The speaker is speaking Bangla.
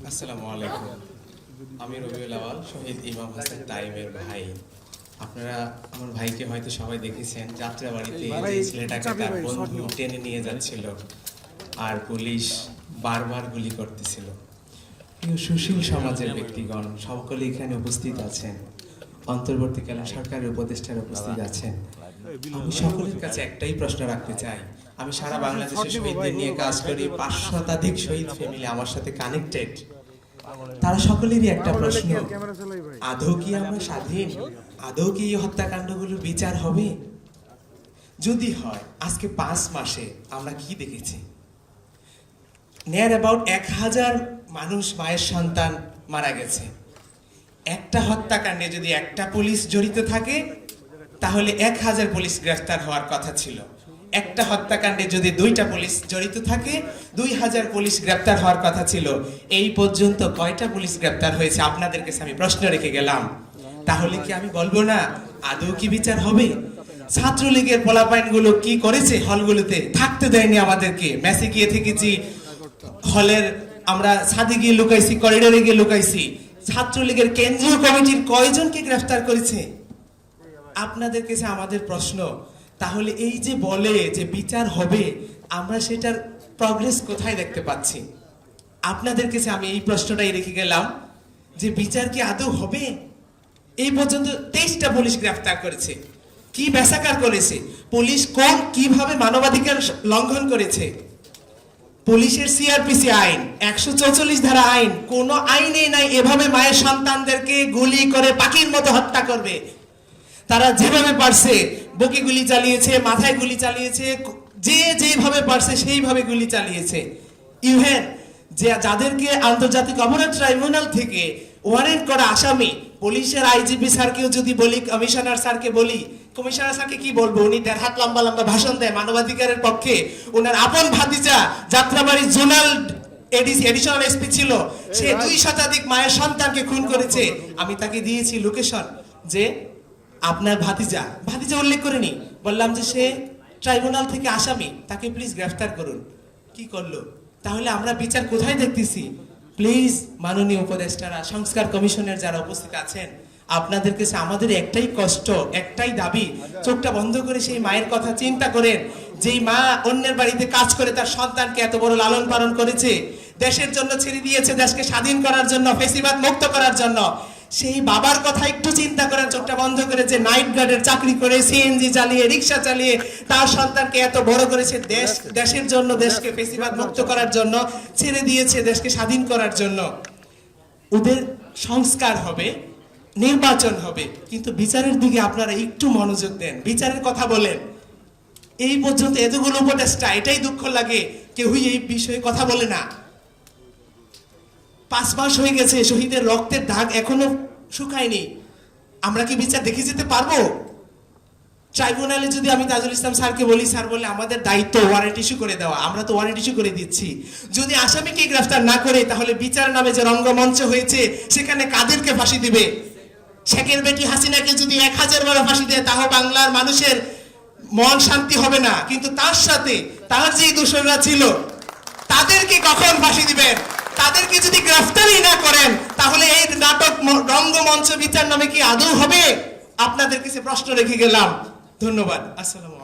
আসসালামু আলাইকুম। আমি রবিউল আওয়াল, শহীদ ইমাম হাসান তাইবের ভাই। আপনারা আমার ভাইকে হয়তো সবাই দেখেছেন, যাত্রাবাড়িতে যে ছেলেটাকে তার বন্ধু টেনে নিয়ে যাচ্ছিল আর পুলিশ বারবার গুলি করতেছিল। প্রিয় সুশীল সমাজের ব্যক্তিগণ সকলে এখানে উপস্থিত আছেন, অন্তর্বর্তীকালীন সরকারের উপদেষ্টারা উপস্থিত আছেন। আমি সকলের কাছে একটাই প্রশ্ন রাখতে চাই। আমি সারা বাংলাদেশে শহীদদের নিয়ে কাজ করি, 500 শতাধিক শহীদ ফ্যামিলি আমার সাথে কানেক্টেড। তারা সকলেরই একটা প্রশ্ন, আদৌ কি আমরা স্বাধীন? আদৌ কি এই হত্যাকাণ্ডগুলোর বিচার হবে? যদি হয়, আজকে 5 মাসে আমরা কি দেখেছি? নিয়ার অ্যাবাউট 1000 মানুষ, মায়ের সন্তান মারা গেছে। একটা হত্যাকাণ্ডে যদি একটা পুলিশ জড়িত থাকে তাহলে 1000 পুলিশ গ্রেফতার হওয়ার কথা ছিল। একটা হত্যাকাণ্ডে যদি 2টা পুলিশ জড়িত থাকে 2000 পুলিশ গ্রেফতার হওয়ার কথা ছিল। এই পর্যন্ত কয়টা পুলিশ গ্রেফতার হয়েছে আপনাদের কাছে আমি প্রশ্ন রেখে গেলাম। তাহলে কি আমি বলবো না আদৌ কি বিচার হবে? ছাত্রলীগের পোলাপাইনগুলো কি করেছে? হলগুলোতে থাকতে দেয়নি আমাদেরকে। মেসে গিয়ে থেকেছি, হলের আমরা ছাদে গিয়ে লুকাইছি, করিডোরে গিয়ে লুকাইছি। ছাত্রলীগের কেন্দ্রীয় কমিটির কয়জনকে গ্রেফতার করেছে? আপনাদের কাছে আমাদের প্রশ্ন, তাহলে এই যে বলে যে বিচার হবে, আমরা সেটার প্রগ্রেস কোথায় দেখতে পাচ্ছি? আপনাদের কাছে আমি এই প্রশ্নটাই রেখে গেলাম যে বিচার কি আদৌ হবে? এই পর্যন্ত 23টা পুলিশ গ্রেফতার করেছে। কি ব্যাসাকার করেছে পুলিশ? কোন কিভাবে মানবাধিকার লঙ্ঘন করেছে? পুলিশের সিআরপিসি আইন, 144 ধারা আইন, কোন আইনে নাই এভাবে মায়ের সন্তানদেরকে গুলি করে পাখির মতো হত্যা করবে। তারা যেভাবে পারছে বুকে গুলি চালিয়েছে, মাথায় গুলি চালিয়েছে, যে যেভাবে পারছে সেইভাবে গুলি চালিয়েছে। ইভেন যে যাদেরকে আন্তর্জাতিক অপরাধ ট্রাইব্যুনাল থেকে ওয়ারেন্ট করা আসামি, পুলিশের আইজিপি স্যারকেও যদি বলি, কমিশনার স্যারকে বলি, কমিশনার স্যারকে কি বলবো? উনি 1.5 হাত লম্বা লম্বা ভাষণ দেয় মানবাধিকারের পক্ষে। ওনার আপন ভাতিজা যাত্রাবাড়ি জোনাল এডিশনাল এসপি ছিল, সে 2 শতাধিক মায়ের সন্তানকে খুন করেছে। আমি তাকে দিয়েছি লোকেশন, যে আপনার ভাতিজা উল্লেখ করিনি, বললাম যে সে ট্রাইব্যুনাল থেকে আসামি, তাকে প্লিজ গ্রেফতার করুন। কি করলো? তাহলে আমরা বিচার কোথায় দেখতেছি? প্লিজ মাননীয় উপদেষ্টারা, সংস্কার কমিশনের যারা উপস্থিত আছেন, আপনাদের কাছে আমাদের একটাই কষ্ট, একটাই দাবি, চোখটা বন্ধ করে সেই মায়ের কথা চিন্তা করেন, যেই মা অন্যের বাড়িতে কাজ করে তার সন্তানকে এত বড় লালন পালন করেছে, দেশের জন্য ছেড়ে দিয়েছে, দেশকে স্বাধীন করার জন্য, ফ্যাসিবাদ মুক্ত করার জন্য। সেই বাবার কথা একটু চিন্তা করেন, চোখটা বন্ধ করে, যে নাইট গার্ডের চাকরি করে, সিএনজি চালিয়ে, রিক্সা চালিয়ে তার সন্তানকে এত বড় করেছে, দেশের জন্য, দেশকে ফ্যাসিবাদ মুক্ত করার জন্য ছেড়ে দিয়েছে, দেশকে স্বাধীন করার জন্য। ওদের সংস্কার হবে, নির্বাচন হবে, কিন্তু বিচারের দিকে আপনারা একটু মনোযোগ দেন, বিচারের কথা বলেন। এই পর্যন্ত এতগুলো উপদেষ্টা, এটাই দুঃখ লাগে, কেউই এই বিষয়ে কথা বলে না। 5 মাস হয়ে গেছে, শহীদের রক্তের দাগ এখনো শুকায়নি। আমরা কি বিচার দেখে যেতে পারবো? ট্রাইব্যুনালে যদি আমি তাজুল ইসলাম স্যারকে বলি, স্যার বলে আমাদের দায়িত্ব ওয়ারেন্ট ইস্যু করে দেওয়া, আমরা তো ওয়ারেন্ট ইস্যু করে দিচ্ছি। যদি আসামিকে গ্রেফতার না করে, তাহলে বিচার নামে যে রঙ্গমঞ্চ হয়েছে সেখানে কাদেরকে ফাঁসি দিবে? শেখের বেটি হাসিনাকে যদি 1000 বার ফাঁসি দেয়, তাও বাংলার মানুষের মন শান্তি হবে না। কিন্তু তার সাথে তার যে দোষররা ছিল তাদেরকে কখন ফাঁসি দিবেন? তাদেরকে যদি গ্রেফতারই না করেন, তাহলে এই নাটক রঙ্গমঞ্চ বিচার নামে কি আদৌ হবে? আপনাদের কাছে প্রশ্ন রেখে গেলাম। ধন্যবাদ। আসসালামু আলাইকুম।